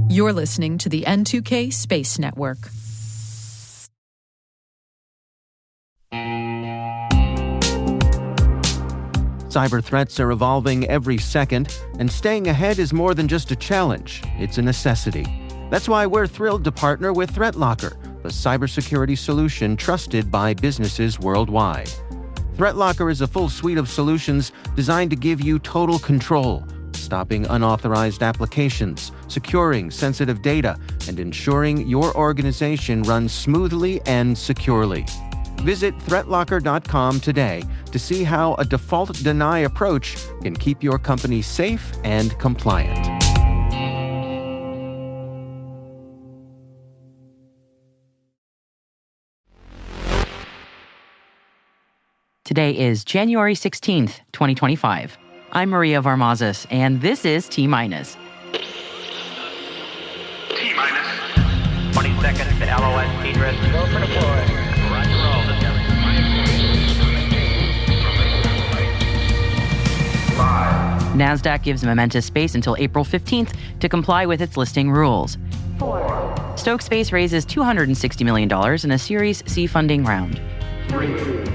You're listening to the N2K Space Network. Cyber threats are evolving every second, and staying ahead is more than just a challenge, it's a necessity. That's why we're thrilled to partner with ThreatLocker, the cybersecurity solution trusted by businesses worldwide. ThreatLocker is a full suite of solutions designed to give you total control, stopping unauthorized applications, securing sensitive data, and ensuring your organization runs smoothly and securely. Visit threatlocker.com today to see how a default deny approach can keep your company safe and compliant. Today is January 16th, 2025. I'm Maria Varmazis, and this is T-Minus. T-minus 20 seconds to LOS T-Dress. Go for deploy. Roger roll. NASDAQ gives Momenta Space until April 15th to comply with its listing rules. 4. Stoke Space raises $260 million in a Series C funding round. 3.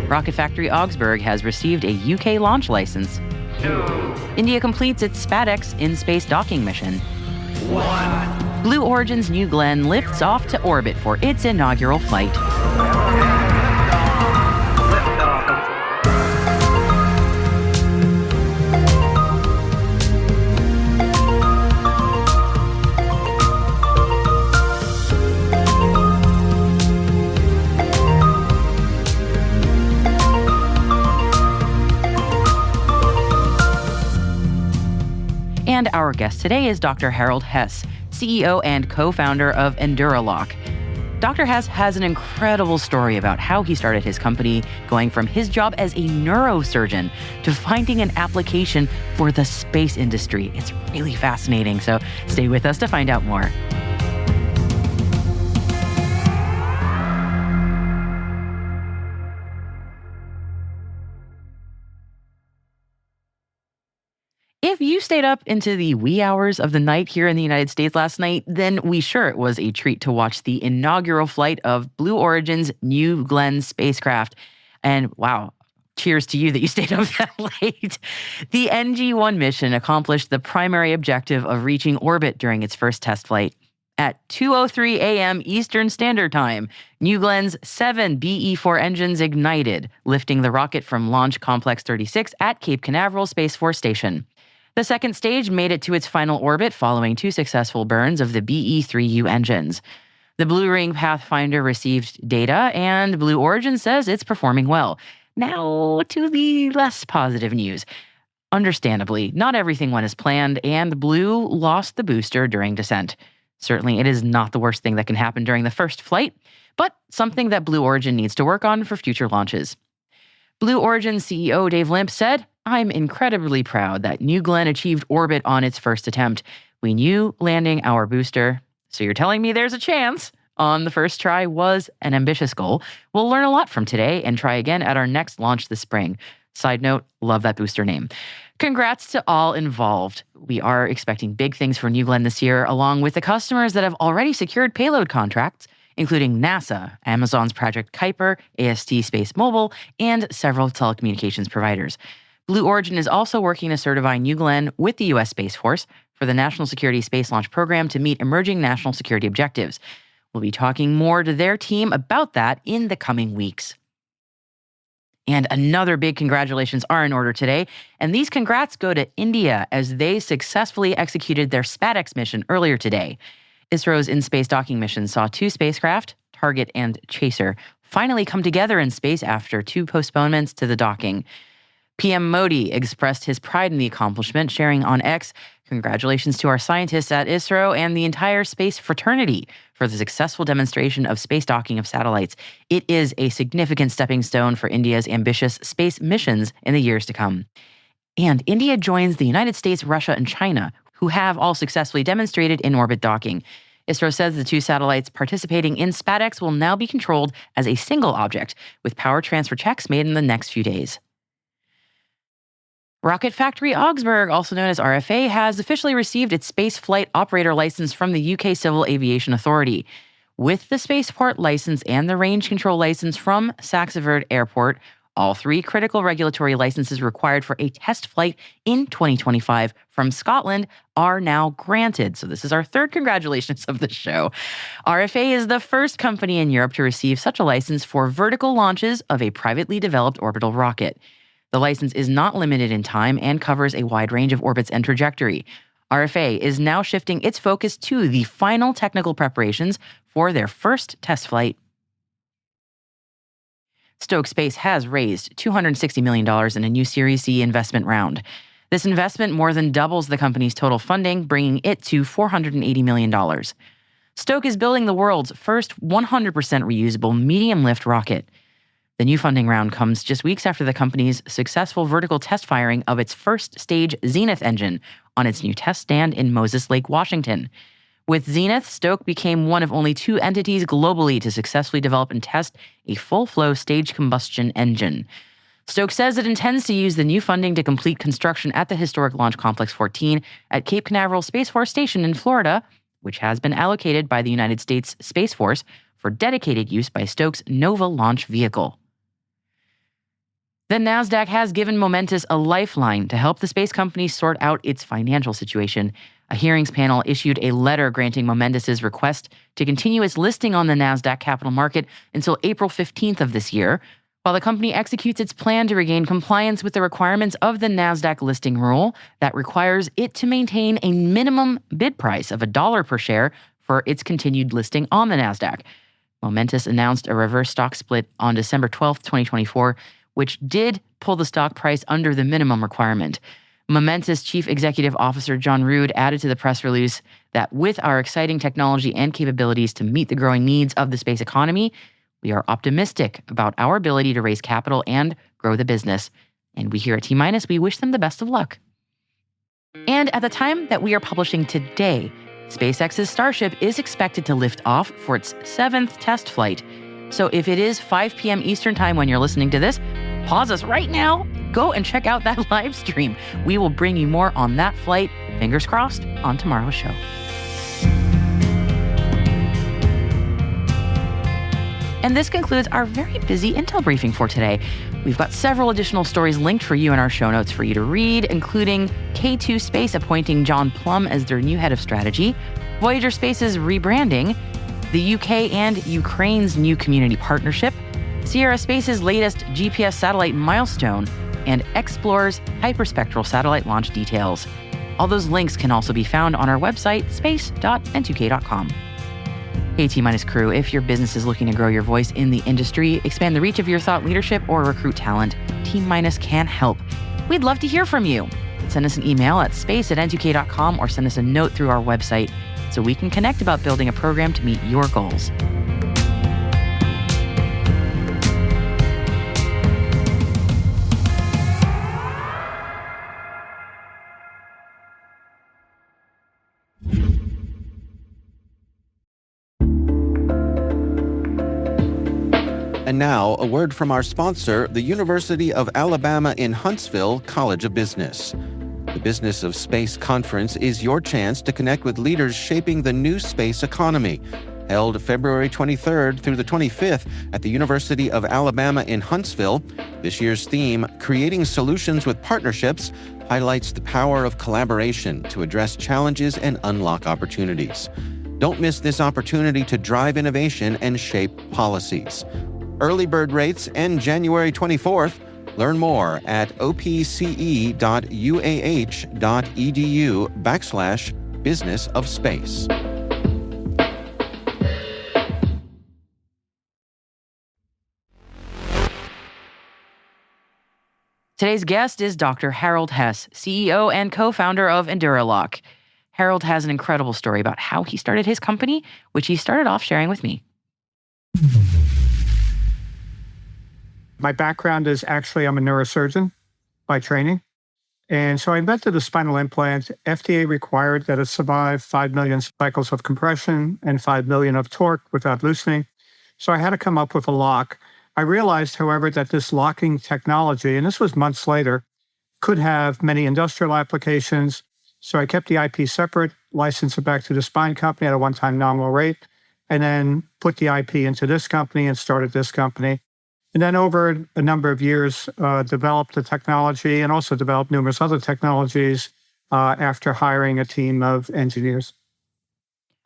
Rocket Factory Augsburg has received a UK launch license. 2. India completes its SpaceX in-space docking mission. 1. Blue Origin's New Glenn lifts off to orbit for its inaugural flight. And our guest today is Dr. Harold Hess, CEO and co-founder of Eduralock. Dr. Hess has an incredible story about how he started his company, going from his job as a neurosurgeon to finding an application for the space industry. It's really fascinating, so stay with us to find out more. If you stayed up into the wee hours of the night here in the United States last night, then we sure it was a treat to watch the inaugural flight of Blue Origin's New Glenn spacecraft. And wow, cheers to you that you stayed up that late. The NG-1 mission accomplished the primary objective of reaching orbit during its first test flight. At 2:03 a.m. Eastern Standard Time, New Glenn's 7 BE-4 engines ignited, lifting the rocket from Launch Complex 36 at Cape Canaveral Space Force Station. The second stage made it to its final orbit following 2 successful burns of the BE-3U engines. The Blue Ring Pathfinder received data, and Blue Origin says it's performing well. Now to the less positive news. Understandably, not everything went as planned, and Blue lost the booster during descent. Certainly, it is not the worst thing that can happen during the first flight, but something that Blue Origin needs to work on for future launches. Blue Origin CEO Dave Limp said, "I'm incredibly proud that New Glenn achieved orbit on its first attempt. We knew landing our booster, so you're telling me there's a chance, on the first try was an ambitious goal. We'll learn a lot from today and try again at our next launch this spring." Side note, love that booster name. Congrats to all involved. We are expecting big things for New Glenn this year, along with the customers that have already secured payload contracts, including NASA, Amazon's Project Kuiper, AST Space Mobile, and several telecommunications providers. Blue Origin is also working to certify New Glenn with the U.S. Space Force for the National Security Space Launch Program to meet emerging national security objectives. We'll be talking more to their team about that in the coming weeks. And another big congratulations are in order today, and these congrats go to India as they successfully executed their SpaceX mission earlier today. ISRO's in-space docking mission saw 2 spacecraft, Target and Chaser, finally come together in space after 2 postponements to the docking. PM Modi expressed his pride in the accomplishment, sharing on X, "Congratulations to our scientists at ISRO and the entire space fraternity for the successful demonstration of space docking of satellites. It is a significant stepping stone for India's ambitious space missions in the years to come." And India joins the United States, Russia, and China, who have all successfully demonstrated in-orbit docking. ISRO says the 2 satellites participating in SpaceX will now be controlled as a single object, with power transfer checks made in the next few days. Rocket Factory Augsburg, also known as RFA, has officially received its space flight operator license from the UK Civil Aviation Authority. With the spaceport license and the range control license from Saxford Airport, all three critical regulatory licenses required for a test flight in 2025 from Scotland are now granted. So this is our third congratulations of the show. RFA is the first company in Europe to receive such a license for vertical launches of a privately developed orbital rocket. The license is not limited in time and covers a wide range of orbits and trajectory. RFA is now shifting its focus to the final technical preparations for their first test flight. Stoke Space has raised $260 million in a new Series C investment round. This investment more than doubles the company's total funding, bringing it to $480 million. Stoke is building the world's first 100% reusable medium-lift rocket. The new funding round comes just weeks after the company's successful vertical test firing of its first stage Zenith engine on its new test stand in Moses Lake, Washington. With Zenith, Stoke became one of only two entities globally to successfully develop and test a full-flow stage combustion engine. Stoke says it intends to use the new funding to complete construction at the historic Launch Complex 14 at Cape Canaveral Space Force Station in Florida, which has been allocated by the United States Space Force for dedicated use by Stoke's Nova launch vehicle. The NASDAQ has given Momentus a lifeline to help the space company sort out its financial situation. A hearings panel issued a letter granting Momentus's request to continue its listing on the NASDAQ capital market until April 15th of this year, while the company executes its plan to regain compliance with the requirements of the NASDAQ listing rule that requires it to maintain a minimum bid price of $1 per share for its continued listing on the NASDAQ. Momentus announced a reverse stock split on December 12th, 2024, which did pull the stock price under the minimum requirement. Momentus Chief Executive Officer John Rood added to the press release that with our exciting technology and capabilities to meet the growing needs of the space economy, we are optimistic about our ability to raise capital and grow the business. And we here at T-, we wish them the best of luck. And at the time that we are publishing today, SpaceX's Starship is expected to lift off for its 7th test flight. So if it is 5 p.m. Eastern Time when you're listening to this, pause us right now, go and check out that live stream. We will bring you more on that flight, fingers crossed, on tomorrow's show. And this concludes our very busy Intel briefing for today. We've got several additional stories linked for you in our show notes for you to read, including K2 Space appointing John Plum as their new head of strategy, Voyager Space's rebranding, the UK and Ukraine's new community partnership, Sierra Space's latest GPS satellite milestone, and Explorer's hyperspectral satellite launch details. All those links can also be found on our website, space.n2k.com. Hey T- crew, if your business is looking to grow your voice in the industry, expand the reach of your thought leadership, or recruit talent, T- can help. We'd love to hear from you. Send us an email at space@n2k.com or send us a note through our website so we can connect about building a program to meet your goals. And now, a word from our sponsor, the University of Alabama in Huntsville College of Business. The Business of Space Conference is your chance to connect with leaders shaping the new space economy. Held February 23rd through the 25th at the University of Alabama in Huntsville, this year's theme, Creating Solutions with Partnerships, highlights the power of collaboration to address challenges and unlock opportunities. Don't miss this opportunity to drive innovation and shape policies. Early bird rates end January 24th. Learn more at opce.uah.edu/Business of Space. Today's guest is Dr. Harold Hess, CEO and co-founder of Eduralock. Harold has an incredible story about how he started his company, which he started off sharing with me. My background is actually I'm a neurosurgeon by training. And so I invented a spinal implant. FDA required that it survive 5 million cycles of compression and 5 million of torque without loosening. So I had to come up with a lock. I realized, however, that this locking technology, and this was months later, could have many industrial applications. So I kept the IP separate, licensed it back to the spine company at a one-time nominal rate, and then put the IP into this company and started this company. And then over a number of years, developed the technology and also developed numerous other technologies after hiring a team of engineers.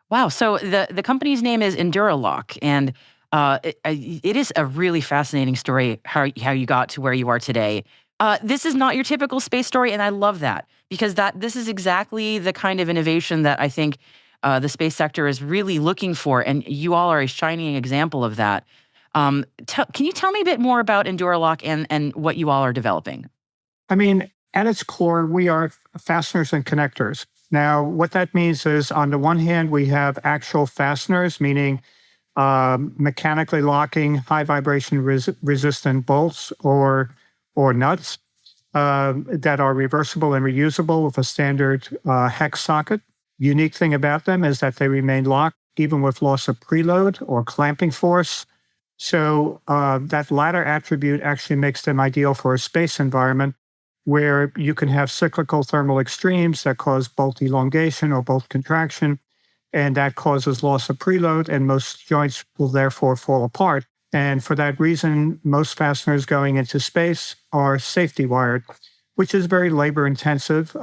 Wow. So the company's name is Eduralock, and it is a really fascinating story how you got to where you are today. This is not your typical space story, and I love that because this is exactly the kind of innovation that I think the space sector is really looking for, and you all are a shining example of that. Can you tell me a bit more about Eduralock and what you all are developing? I mean, at its core, we are fasteners and connectors. Now, what that means is, on the one hand, we have actual fasteners, meaning mechanically locking high vibration resistant bolts or nuts that are reversible and reusable with a standard hex socket. Unique thing about them is that they remain locked even with loss of preload or clamping force. So that latter attribute actually makes them ideal for a space environment where you can have cyclical thermal extremes that cause bolt elongation or bolt contraction, and that causes loss of preload, and most joints will therefore fall apart. And for that reason, most fasteners going into space are safety wired, which is very labor intensive.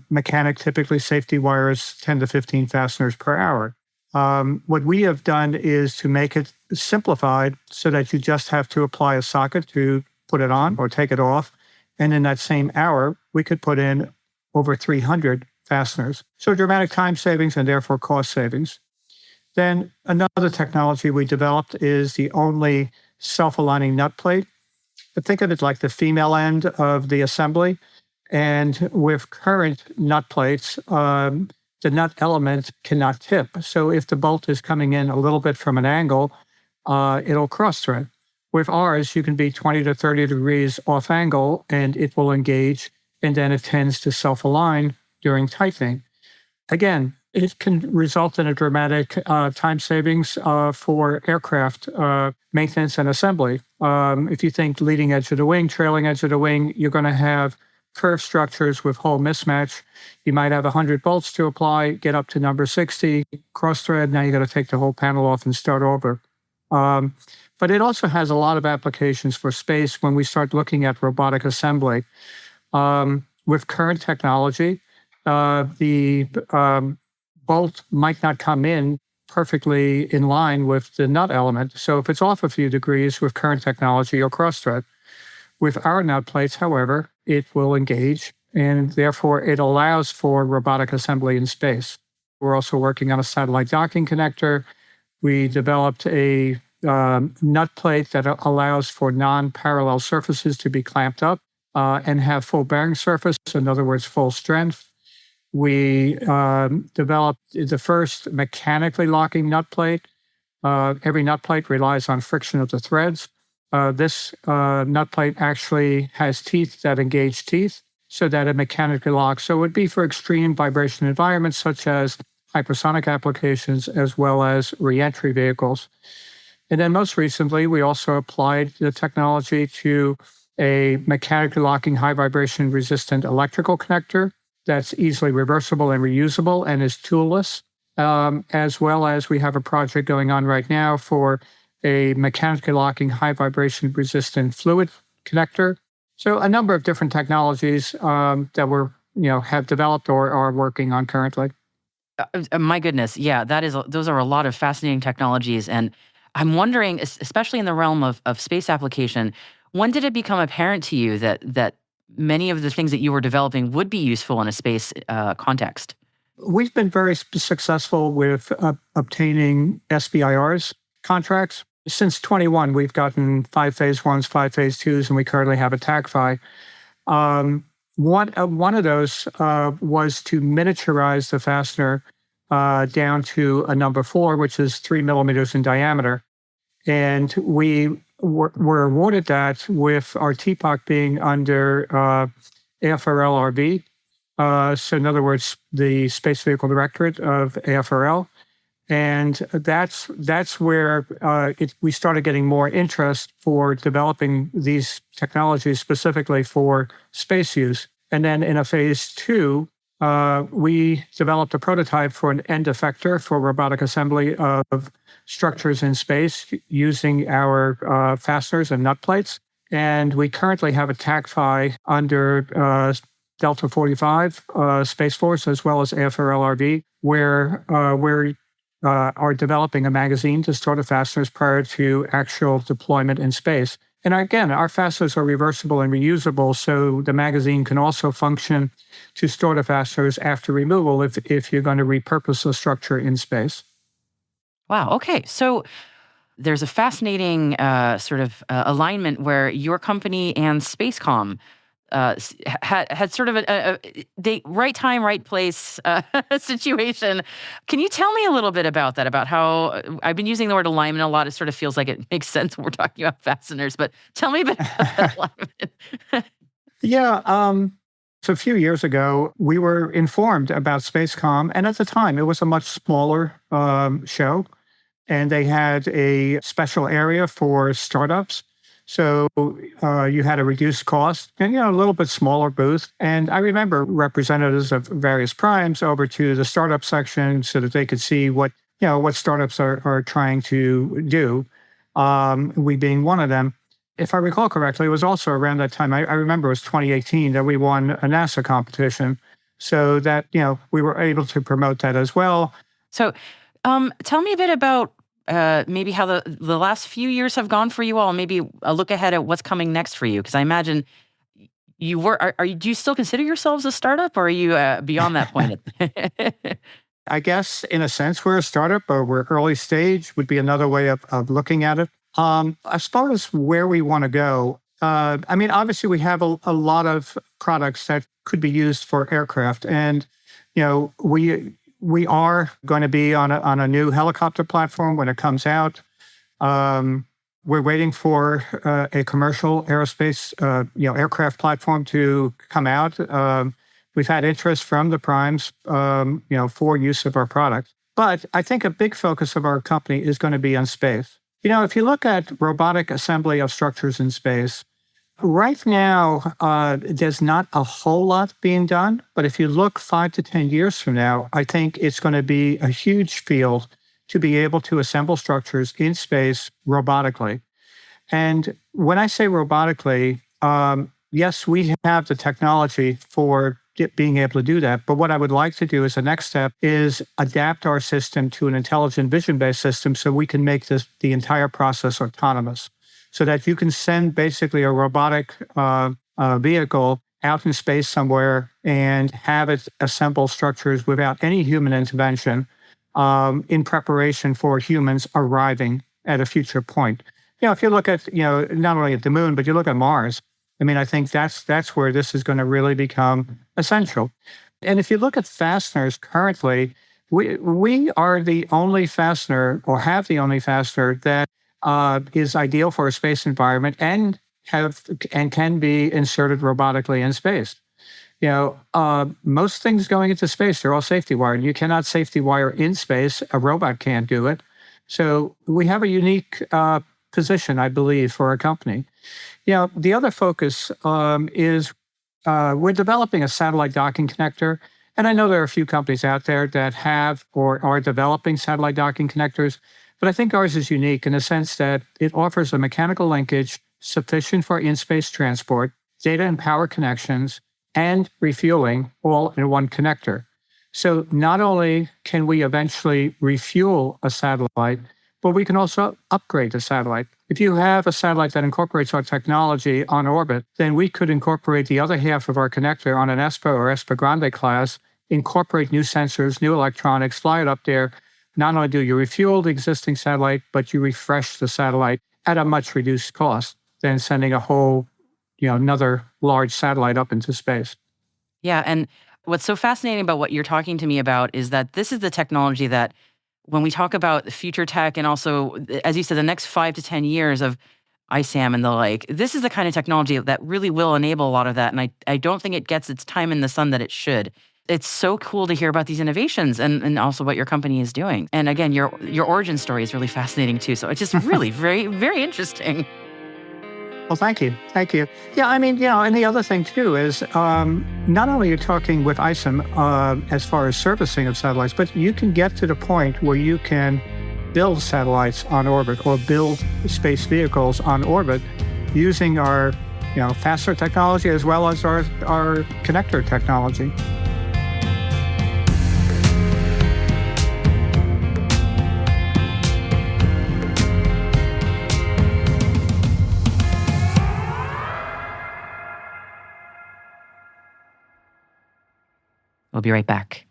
Mechanic typically safety wires 10 to 15 fasteners per hour. What we have done is to make it simplified so that you just have to apply a socket to put it on or take it off. And in that same hour, we could put in over 300 fasteners. So dramatic time savings and therefore cost savings. Then another technology we developed is the only self-aligning nut plate. But think of it like the female end of the assembly. And with current nut plates, the nut element cannot tip. So if the bolt is coming in a little bit from an angle, it'll cross thread. With ours, you can be 20 to 30 degrees off angle and it will engage, and then it tends to self-align during tightening. Again, it can result in a dramatic time savings for aircraft maintenance and assembly. If you think leading edge of the wing, trailing edge of the wing, you're going to have curved structures with hole mismatch. You might have 100 bolts to apply, get up to number 60, cross thread, now you got to take the whole panel off and start over. But it also has a lot of applications for space when we start looking at robotic assembly. With current technology, the bolt might not come in perfectly in line with the nut element. So if it's off a few degrees with current technology, you'll cross thread. With our nut plates, however, it will engage, and therefore it allows for robotic assembly in space. We're also working on a satellite docking connector. We developed a nut plate that allows for non-parallel surfaces to be clamped up and have full bearing surface, in other words, full strength. We developed the first mechanically locking nut plate. Every nut plate relies on friction of the threads. This nut plate actually has teeth that engage teeth so that it mechanically locks. So it would be for extreme vibration environments such as hypersonic applications as well as reentry vehicles. And then most recently, we also applied the technology to a mechanically locking high vibration resistant electrical connector that's easily reversible and reusable and is toolless, as well as we have a project going on right now for a mechanically locking high vibration resistant fluid connector. So a number of different technologies that have developed or are working on currently. My goodness, yeah, those are a lot of fascinating technologies, and I'm wondering, especially in the realm of space application, when did it become apparent to you that many of the things that you were developing would be useful in a space context? We've been very successful with obtaining SBIRs contracts. Since 21, we've gotten 5 phase 1s, 5 phase 2s, and we currently have a TACFI. One of those was to miniaturize the fastener down to a number 4, which is 3 millimeters in diameter. And we were awarded that with our TPOC being under AFRL-RV. So in other words, the Space Vehicle Directorate of AFRL. And that's where we started getting more interest for developing these technologies specifically for space use. And then in a phase 2, we developed a prototype for an end effector for robotic assembly of structures in space using our fasteners and nut plates. And we currently have a TACFI under Delta 45 Space Force as well as AFRL-RV, where we are developing a magazine to store the fasteners prior to actual deployment in space. And again, our fasteners are reversible and reusable, so the magazine can also function to store the fasteners after removal if you're going to repurpose the structure in space. Wow. Okay. So there's a fascinating sort of alignment where your company and Spacecom had sort of a right time, right place situation. Can you tell me a little bit about that? About how I've been using the word alignment a lot. It sort of feels like it makes sense when we're talking about fasteners. But tell me a bit about that alignment. Yeah. So a few years ago, we were informed about Spacecom, and at the time, it was a much smaller show, and they had a special area for startups. So you had a reduced cost and, a little bit smaller booth. And I remember representatives of various primes over to the startup section so that they could see what startups are trying to do, we being one of them. If I recall correctly, it was also around that time, I remember it was 2018, that we won a NASA competition. So that, we were able to promote that as well. So tell me a bit about maybe how the last few years have gone for you all, maybe a look ahead at what's coming next for you. Because I imagine do you still consider yourselves a startup, or are you beyond that point? I guess in a sense, we're a startup, or we're early stage would be another way of looking at it. As far as where we want to go, obviously we have a lot of products that could be used for aircraft. And, we are going to be on a new helicopter platform when it comes out. We're waiting for a commercial aerospace, aircraft platform to come out. We've had interest from the primes, for use of our product. But I think a big focus of our company is going to be on space. If you look at robotic assembly of structures in space, right now, there's not a whole lot being done. But if you look 5 to 10 years from now, I think it's going to be a huge field to be able to assemble structures in space robotically. And when I say robotically, yes, we have the technology for being able to do that. But what I would like to do as a next step is adapt our system to an intelligent vision-based system so we can make the entire process autonomous, so that you can send basically a robotic vehicle out in space somewhere and have it assemble structures without any human intervention in preparation for humans arriving at a future point. If you look at, not only at the moon, but you look at Mars, I think that's where this is going to really become essential. And if you look at fasteners currently, we are the only fastener, or have the only fastener that is ideal for a space environment and can be inserted robotically in space. Most things going into space, they're all safety wired. You cannot safety wire in space. A robot can't do it. So we have a unique position, I believe, for our company. The other focus is we're developing a satellite docking connector. And I know there are a few companies out there that have or are developing satellite docking connectors, but I think ours is unique in the sense that it offers a mechanical linkage sufficient for in-space transport, data and power connections, and refueling all in one connector. So not only can we eventually refuel a satellite, but we can also upgrade the satellite. If you have a satellite that incorporates our technology on orbit, then we could incorporate the other half of our connector on an ESPA or ESPA Grande class, incorporate new sensors, new electronics, fly it up there. Not only do you refuel the existing satellite, but you refresh the satellite at a much reduced cost than sending a whole, another large satellite up into space. Yeah, and what's so fascinating about what you're talking to me about is that this is the technology that when we talk about future tech and also, as you said, the next 5 to 10 years of ISAM and the like, this is the kind of technology that really will enable a lot of that. And I don't think it gets its time in the sun that it should. It's so cool to hear about these innovations and also what your company is doing. And again, your origin story is really fascinating too. So it's just really very, very interesting. Well, thank you. Thank you. Yeah, I mean, and the other thing too is not only you're talking with ISIM as far as servicing of satellites, but you can get to the point where you can build satellites on orbit or build space vehicles on orbit using our, faster technology as well as our connector technology. We'll be right back.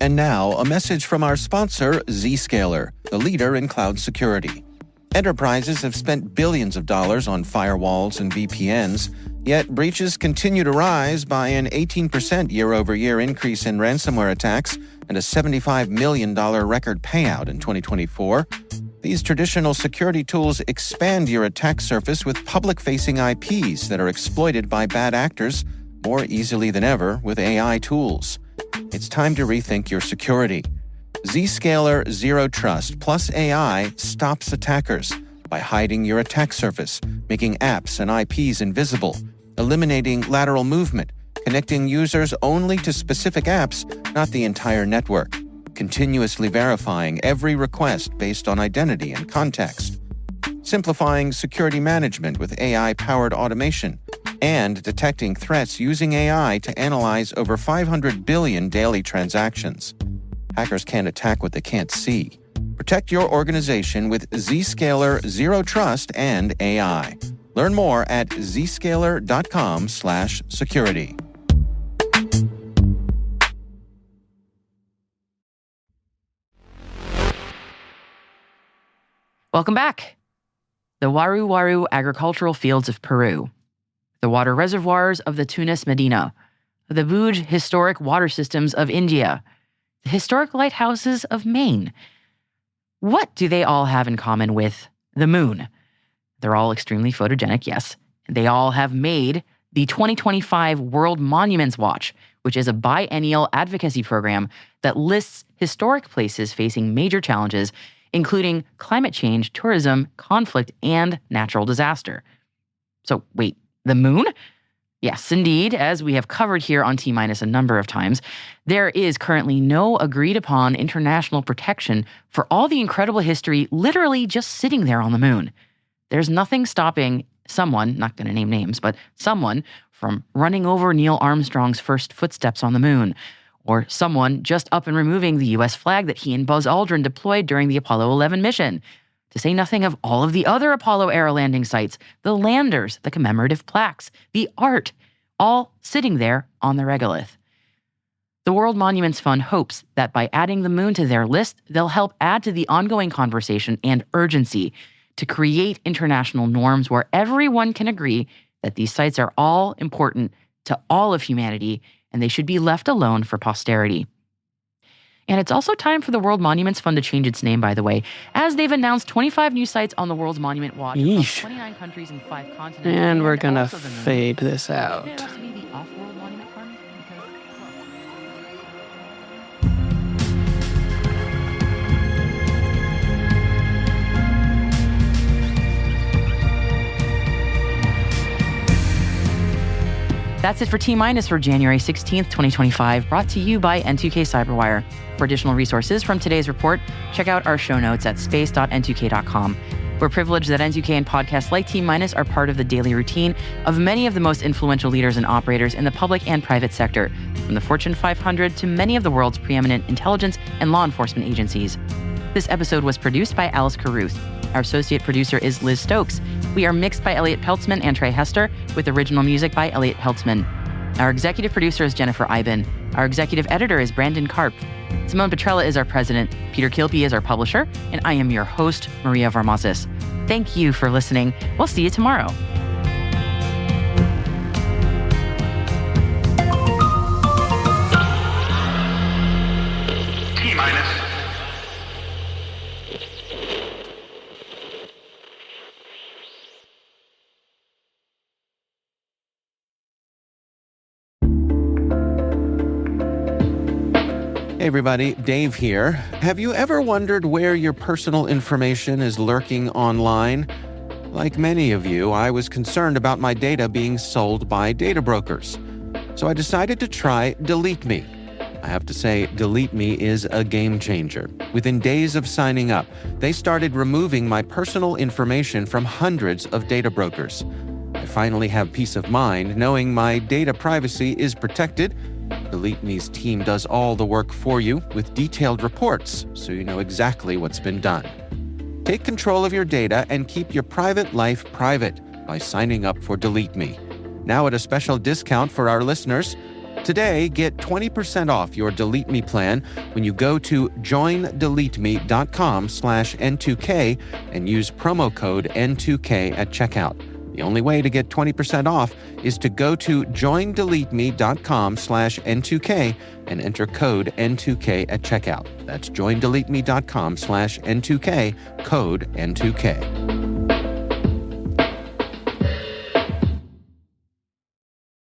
And now, a message from our sponsor, Zscaler, the leader in cloud security. Enterprises have spent billions of dollars on firewalls and VPNs, yet breaches continue to rise by an 18% year-over-year increase in ransomware attacks and a $75 million record payout in 2024. These traditional security tools expand your attack surface with public-facing IPs that are exploited by bad actors more easily than ever with AI tools. It's time to rethink your security. Zscaler Zero Trust plus AI stops attackers by hiding your attack surface, making apps and IPs invisible, eliminating lateral movement, connecting users only to specific apps, not the entire network, continuously verifying every request based on identity and context, simplifying security management with AI-powered automation, and detecting threats using AI to analyze over 500 billion daily transactions. Hackers can't attack what they can't see. Protect your organization with Zscaler Zero Trust and AI. Learn more at zscaler.com/security. Welcome back. The Waru Waru agricultural fields of Peru, the water reservoirs of the Tunis Medina, the Bhuj historic water systems of India, the historic lighthouses of Maine. What do they all have in common with the moon? They're all extremely photogenic, yes. They all have made the 2025 World Monuments Watch, which is a biennial advocacy program that lists historic places facing major challenges, including climate change, tourism, conflict, and natural disaster. So wait, the moon? Yes, indeed, as we have covered here on T-Minus a number of times, there is currently no agreed-upon international protection for all the incredible history literally just sitting there on the moon. There's nothing stopping someone, not going to name names, but someone from running over Neil Armstrong's first footsteps on the moon, or someone just up and removing the U.S. flag that he and Buzz Aldrin deployed during the Apollo 11 mission. To say nothing of all of the other Apollo-era landing sites, the landers, the commemorative plaques, the art, all sitting there on the regolith. The World Monuments Fund hopes that by adding the moon to their list, they'll help add to the ongoing conversation and urgency to create international norms where everyone can agree that these sites are all important to all of humanity and they should be left alone for posterity. And it's also time for the World Monuments Fund to change its name, by the way, as they've announced 25 new sites on the World's Monument Watch across 29 countries and 5 continents. And we're gonna fade this out. It has to be the Off-World Monument Fund because, That's it for T-Minus for January 16th, 2025, brought to you by N2K Cyberwire. For additional resources from today's report, check out our show notes at space.n2k.com. We're privileged that N2K and podcasts like T-Minus are part of the daily routine of many of the most influential leaders and operators in the public and private sector, from the Fortune 500 to many of the world's preeminent intelligence and law enforcement agencies. This episode was produced by Alice Carruth. Our associate producer is Liz Stokes. We are mixed by Elliot Peltzman and Trey Hester, with original music by Elliot Peltzman. Our executive producer is Jennifer Iben. Our executive editor is Brandon Karp. Simone Petrella is our president. Peter Kilpie is our publisher. And I am your host, Maria Varmazis. Thank you for listening. We'll see you tomorrow. T-Minus. Hey everybody, Dave here. Have you ever wondered where your personal information is lurking online? Like many of you, I was concerned about my data being sold by data brokers. So I decided to try Delete Me. I have to say, Delete Me is a game changer. Within days of signing up, they started removing my personal information from hundreds of data brokers. I finally have peace of mind knowing my data privacy is protected. Delete Me's team does all the work for you with detailed reports, so you know exactly what's been done. Take control of your data and keep your private life private by signing up for Delete Me. Now at a special discount for our listeners. Today, get 20% off your Delete Me plan when you go to joindeleteme.com/N2K and use promo code N2K at checkout. The only way to get 20% off is to go to joindeleteme.com/N2K and enter code N2K at checkout. That's joindeleteme.com/N2K, code N2K.